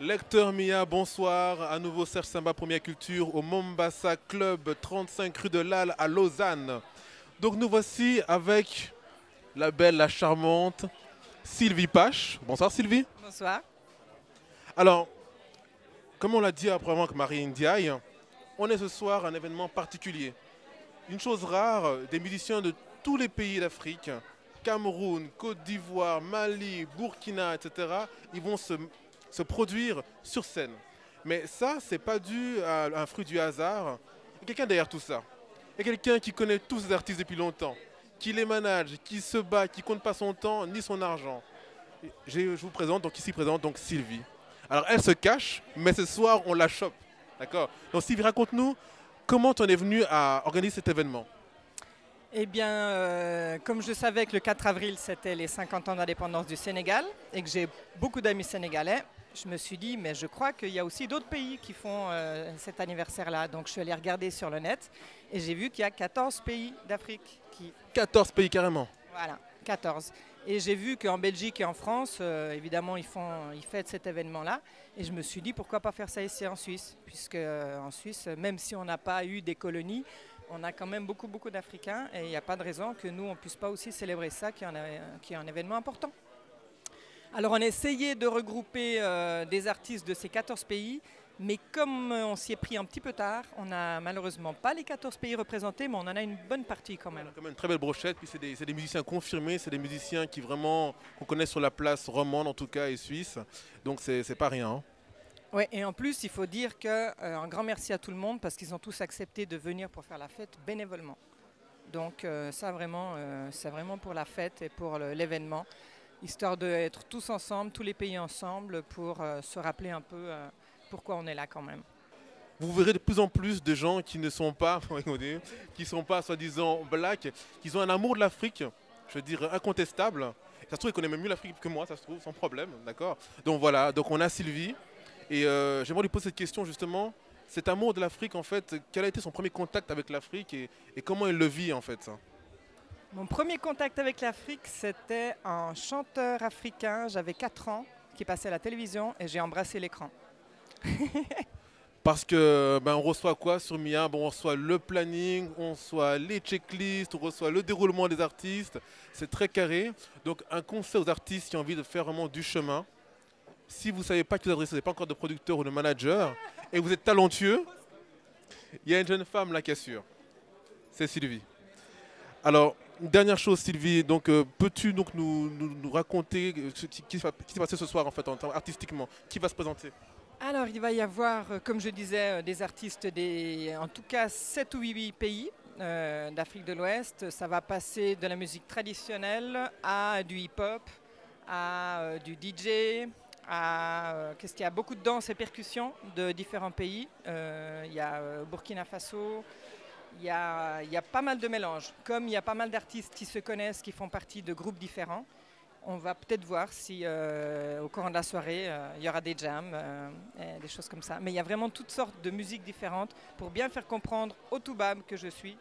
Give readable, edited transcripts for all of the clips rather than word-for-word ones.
Lecteur Mia, bonsoir. À nouveau Serge Samba, Première Culture, au Mombasa Club, 35 rue de l'Halle à Lausanne. Donc nous voici avec la belle, la charmante Sylvie Pache. Bonsoir Sylvie. Bonsoir. Alors, comme on l'a dit après avec Marie Ndiaye, on est ce soir à un événement particulier. Une chose rare, des musiciens de tous les pays d'Afrique, Cameroun, Côte d'Ivoire, Mali, Burkina, etc., ils vont se produire sur scène. Mais ça, c'est pas dû à un fruit du hasard. Il y a quelqu'un derrière tout ça. Il y a quelqu'un qui connaît tous ces artistes depuis longtemps, qui les manage, qui se bat, qui compte pas son temps ni son argent. Je vous présente donc ici présente donc Sylvie. Alors elle se cache, mais ce soir on la chope. D'accord. Donc Sylvie, raconte-nous comment tu en es venue à organiser cet événement. Eh bien, comme je savais que le 4 avril, c'était les 50 ans d'indépendance du Sénégal et que j'ai beaucoup d'amis sénégalais, je me suis dit, mais je crois qu'il y a aussi d'autres pays qui font cet anniversaire-là. Donc, je suis allée regarder sur le net et j'ai vu qu'il y a 14 pays d'Afrique qui... 14 pays carrément. Voilà, 14. Et j'ai vu qu'en Belgique et en France, évidemment, ils fêtent cet événement-là. Et je me suis dit, pourquoi pas faire ça ici en Suisse? Puisque en Suisse, même si on n'a pas eu des colonies, on a quand même beaucoup d'Africains. Et il n'y a pas de raison que nous, on ne puisse pas aussi célébrer ça, qui est un événement important. Alors, on a essayé de regrouper des artistes de ces 14 pays. Mais comme on s'y est pris un petit peu tard, on n'a malheureusement pas les 14 pays représentés, mais on en a une bonne partie quand même. On a quand même une très belle brochette, puis c'est des musiciens confirmés, c'est des musiciens qui vraiment, qu'on connaît sur la place romande en tout cas et suisse, donc c'est pas rien. Hein. Oui, et en plus, il faut dire un grand merci à tout le monde parce qu'ils ont tous accepté de venir pour faire la fête bénévolement. Donc ça vraiment, c'est vraiment pour la fête et pour l'événement, histoire d'être tous ensemble, tous les pays ensemble, pour se rappeler un peu pourquoi on est là quand même. Vous verrez de plus en plus de gens qui ne sont pas, qui sont pas soi-disant black, qui ont un amour de l'Afrique, je veux dire incontestable. Ça se trouve, ils connaissent même mieux l'Afrique que moi, ça se trouve, sans problème, d'accord. Donc voilà, donc on a Sylvie, et j'aimerais lui poser cette question justement, cet amour de l'Afrique en fait, quel a été son premier contact avec l'Afrique et comment elle le vit en fait ça? Mon premier contact avec l'Afrique, c'était un chanteur africain, j'avais 4 ans, qui passait à la télévision et j'ai embrassé l'écran. Parce que on reçoit quoi sur Mia? On reçoit le planning, on reçoit les checklists, on reçoit le déroulement des artistes. C'est très carré. Donc un conseil aux artistes qui ont envie de faire vraiment du chemin. Si vous ne savez pas qui vous adresser, vous n'avez pas encore de producteur ou de manager, et vous êtes talentueux, il y a une jeune femme là qui assure. C'est Sylvie. Alors, une dernière chose Sylvie, donc peux-tu donc nous raconter ce qui s'est passé ce soir en fait, artistiquement? Qui va se présenter? Alors, il va y avoir, comme je disais, des artistes en tout cas 7 ou 8 pays d'Afrique de l'Ouest. Ça va passer de la musique traditionnelle à du hip-hop, à du DJ, qu'est-ce qu'il y a? Beaucoup de danse et percussions de différents pays. Il y a Burkina Faso, il y a pas mal de mélanges. Comme il y a pas mal d'artistes qui se connaissent, qui font partie de groupes différents, on va peut-être voir si au courant de la soirée, il y aura des jams, des choses comme ça. Mais il y a vraiment toutes sortes de musiques différentes pour bien faire comprendre au Toubab que je suis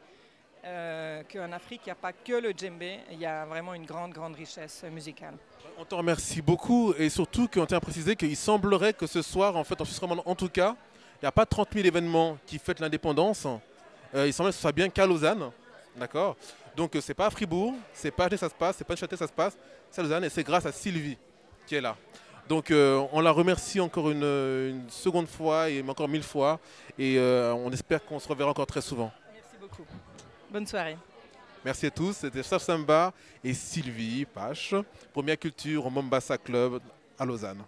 qu'en Afrique, il n'y a pas que le djembé, il y a vraiment une grande richesse musicale. On te remercie beaucoup et surtout qu'on tient à préciser qu'il semblerait que ce soir, en fait, en Suisse romande, en tout cas, il n'y a pas 30 000 événements qui fêtent l'indépendance. Il semblerait que ce soit bien qu'à Lausanne, d'accord. Donc c'est pas à Fribourg, c'est pas à Genève ça se passe, c'est pas à Châtelet ça se passe, c'est à Lausanne et c'est grâce à Sylvie qui est là. Donc on la remercie encore une seconde fois et encore 1000 fois et on espère qu'on se reverra encore très souvent. Merci beaucoup. Bonne soirée. Merci à tous, c'était Serge Samba et Sylvie Pache, Première Culture au Mombasa Club à Lausanne.